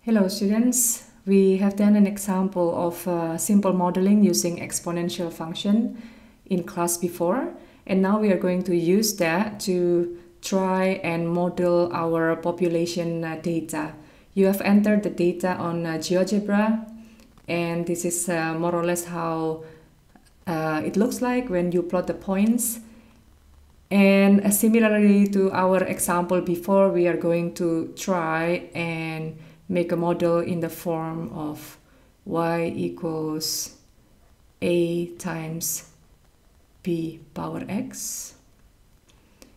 Hello students, we have done an example of simple modeling using exponential function in class before, and now we are going to use that to try and model our population data. You have entered the data on GeoGebra, and this is more or less how it looks like when you plot the points. And similarly to our example before, we are going to try and make a model in the form of y equals a times p power x.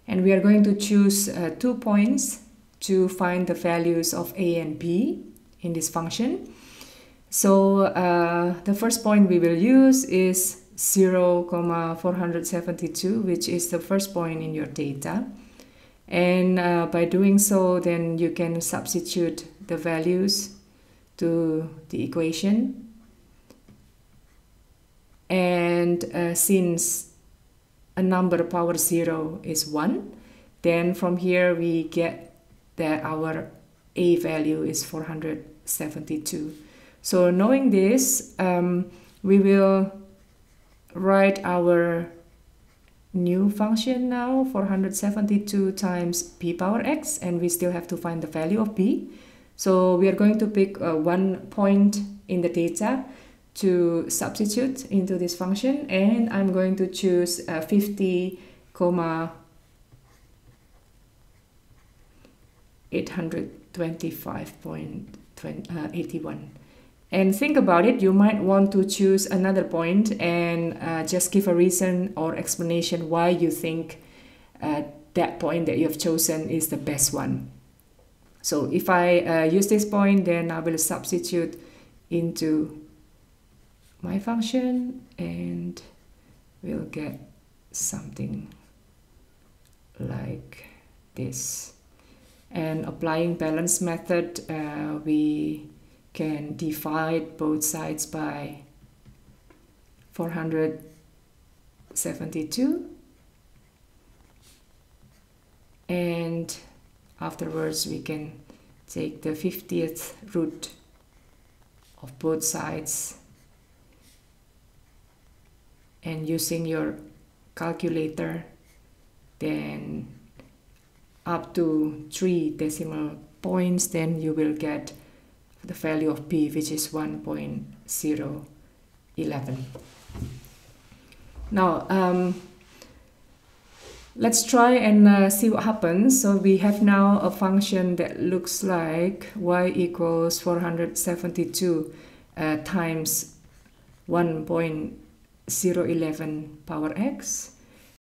And we are going to choose 2 points to find the values of a and b in this function. So the first point we will use is 0,472, which is the first point in your data. And by doing so, then you can substitute the values to the equation. And since a number power 0 is 1, then from here we get that our a value is 472. So knowing this, we will write our new function now, 472 times p power x, and we still have to find the value of b. So we are going to pick 1 point in the data to substitute into this function, and I'm going to choose 50,825.81. And think about it, you might want to choose another point and just give a reason or explanation why you think that point that you have chosen is the best one. So if I use this point, then I will substitute into my function and we'll get something like this. And applying balance method, we can divide both sides by 472, and afterwards we can take the 50th root of both sides, and using your calculator, then up to 3 decimal points, then you will get the value of p, which is 1.011. Now let's try and see what happens. So we have now a function that looks like y equals 472 times 1.011 power x.